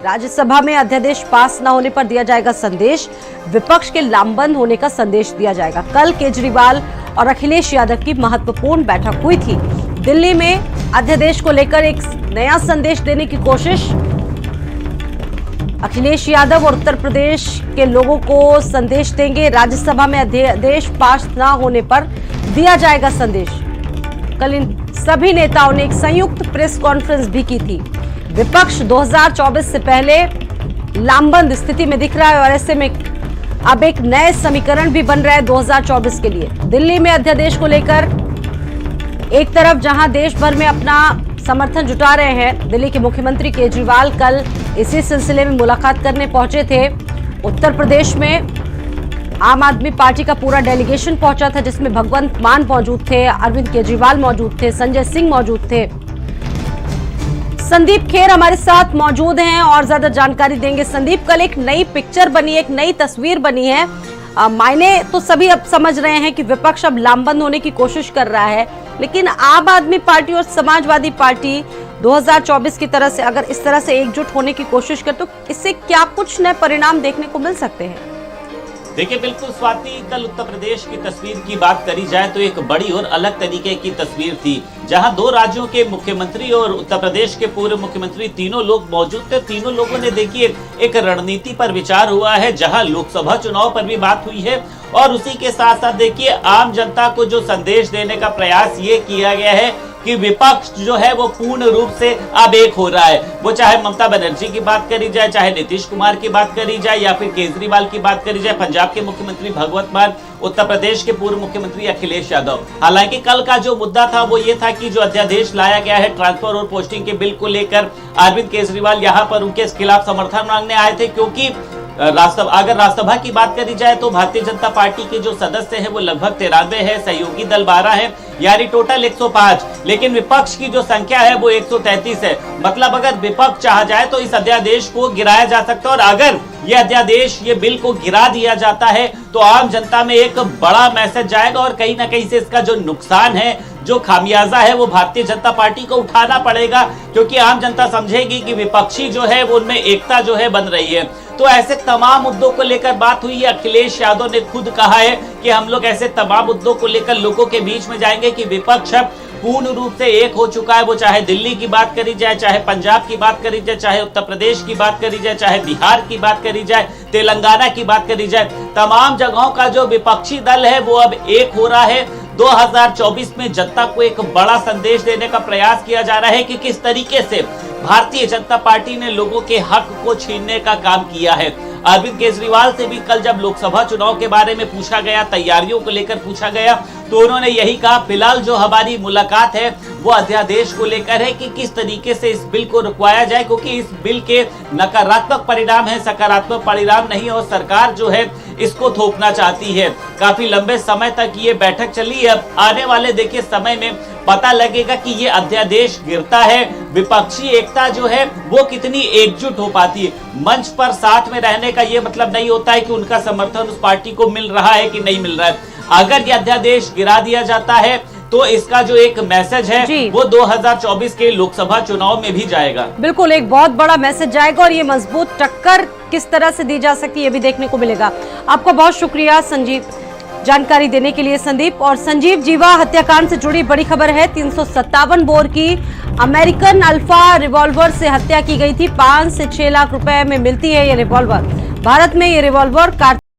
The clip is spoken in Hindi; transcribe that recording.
राज्यसभा में अध्यादेश पास न होने पर दिया जाएगा संदेश, विपक्ष के लामबंद होने का संदेश दिया जाएगा। कल केजरीवाल और अखिलेश यादव की महत्वपूर्ण बैठक हुई थी। दिल्ली में अध्यादेश को लेकर एक नया संदेश देने की कोशिश। अखिलेश यादव और उत्तर प्रदेश के लोगों को संदेश देंगे। राज्यसभा में अध्यादेश पास न होने पर दिया जाएगा संदेश। कल इन सभी नेताओं ने एक संयुक्त प्रेस कॉन्फ्रेंस भी की थी। विपक्ष 2024 से पहले लामबंद स्थिति में दिख रहा है और ऐसे में अब एक नए समीकरण भी बन रहा है 2024 के लिए। दिल्ली में अध्यादेश को लेकर एक तरफ जहां देश भर में अपना समर्थन जुटा रहे हैं, दिल्ली के मुख्यमंत्री केजरीवाल कल इसी सिलसिले में मुलाकात करने पहुंचे थे। उत्तर प्रदेश में आम आदमी पार्टी का पूरा डेलीगेशन पहुंचा था, जिसमें भगवंत मान मौजूद थे, अरविंद केजरीवाल मौजूद थे, संजय सिंह मौजूद थे। संदीप खेर हमारे साथ मौजूद हैं और ज्यादा जानकारी देंगे। संदीप, कल एक नई पिक्चर बनी, एक नई तस्वीर बनी है। मायने तो सभी अब समझ रहे हैं कि विपक्ष अब लामबंद होने की कोशिश कर रहा है, लेकिन आम आदमी पार्टी और समाजवादी पार्टी 2024 की तरह से अगर इस तरह से एकजुट होने की कोशिश करे तो इससे क्या कुछ नए परिणाम देखने को मिल सकते हैं? देखिए, बिल्कुल स्वाति, कल उत्तर प्रदेश की तस्वीर की बात करी जाए तो एक बड़ी और अलग तरीके की तस्वीर थी, जहां दो राज्यों के मुख्यमंत्री और उत्तर प्रदेश के पूर्व मुख्यमंत्री तीनों लोग मौजूद थे। तीनों लोगों ने देखिए एक रणनीति पर विचार हुआ है, जहां लोकसभा चुनाव पर भी बात हुई है और उसी के साथ साथ देखिए आम जनता को जो संदेश देने का प्रयास ये किया गया है कि विपक्ष जो है वो पूर्ण रूप से अब एक हो रहा है। वो चाहे ममता बनर्जी की बात करी जाए, चाहे नीतीश कुमार की बात करी जाए या फिर केजरीवाल की बात करी जाए, पंजाब के मुख्यमंत्री भगवंत मान, उत्तर प्रदेश के पूर्व मुख्यमंत्री अखिलेश यादव। हालांकि कल का जो मुद्दा था वो ये था कि जो अध्यादेश लाया गया है ट्रांसफर और पोस्टिंग के बिल को लेकर, अरविंद केजरीवाल यहाँ पर उनके खिलाफ समर्थन मांगने आए थे, क्योंकि अगर राज्यसभा की बात करी जाए तो भारतीय जनता पार्टी के जो सदस्य हैं वो लगभग 93 है, सहयोगी दल 12 है, यानी टोटल 105। लेकिन विपक्ष की जो संख्या है वो 133 है। मतलब अगर विपक्ष चाह जाए तो इस अध्यादेश को गिराया जा सकता है, और अगर ये अध्यादेश, ये बिल को गिरा दिया जाता है तो आम जनता में एक बड़ा मैसेज जाएगा और कहीं ना कहीं से इसका जो नुकसान है, जो खामियाजा है, वो भारतीय जनता पार्टी को उठाना पड़ेगा, क्योंकि आम जनता समझेगी कि विपक्षी जो है वो उनमें एकता जो है बन रही है। तो ऐसे तमाम मुद्दों को लेकर बात हुई है। अखिलेश यादव ने खुद कहा है कि हम लोग ऐसे तमाम मुद्दों को लेकर लोगों के बीच में जाएंगे कि विपक्ष पूर्ण रूप से एक हो चुका है। वो चाहे दिल्ली की बात करी जाए, चाहे पंजाब की बात करी जाए, चाहे उत्तर प्रदेश की बात करी जाए, चाहे बिहार की बात करी जाए, तेलंगाना की बात करी जाए, तमाम जगहों का जो विपक्षी दल है वो अब एक हो रहा है। 2024 में जनता को एक बड़ा संदेश देने का प्रयास किया जा रहा है कि किस तरीके से भारतीय जनता पार्टी ने लोगों के हक को छीनने का काम किया है। अरविंद केजरीवाल से भी कल जब लोकसभा चुनाव के बारे में पूछा गया, तैयारियों को लेकर पूछा गया, तो उन्होंने यही कहा, फिलहाल जो हमारी मुलाकात है वो अध्यादेश को लेकर है कि किस तरीके से इस बिल को रुकवाया जाए, क्योंकि इस बिल के नकारात्मक परिणाम है, सकारात्मक परिणाम नहीं, और सरकार जो है इसको थोपना चाहती है। काफी लंबे समय तक ये बैठक चली। अब आने वाले देखिए समय में पता लगेगा कि ये अध्यादेश गिरता है, विपक्षी एकता जो है वो कितनी एकजुट हो पाती है। मंच पर साथ में रहने का ये मतलब नहीं होता है कि उनका समर्थन उस पार्टी को मिल रहा है कि नहीं मिल रहा है। अगर ये अध्यादेश गिरा दिया जाता है तो इसका जो एक मैसेज है वो 2024 के लोकसभा चुनाव में भी जाएगा। बिल्कुल, एक बहुत बड़ा मैसेज जाएगा और ये मजबूत टक्कर किस तरह से दी जा सकती है ये भी देखने को मिलेगा। आपका बहुत शुक्रिया संजीव, जानकारी देने के लिए संदीप। और संजीव, जीवा हत्याकांड से जुड़ी बड़ी खबर है। 357 बोर की अमेरिकन अल्फा रिवॉल्वर से हत्या की गई थी। 5 से 6 लाख रुपए में मिलती है ये रिवॉल्वर। भारत में ये रिवॉल्वर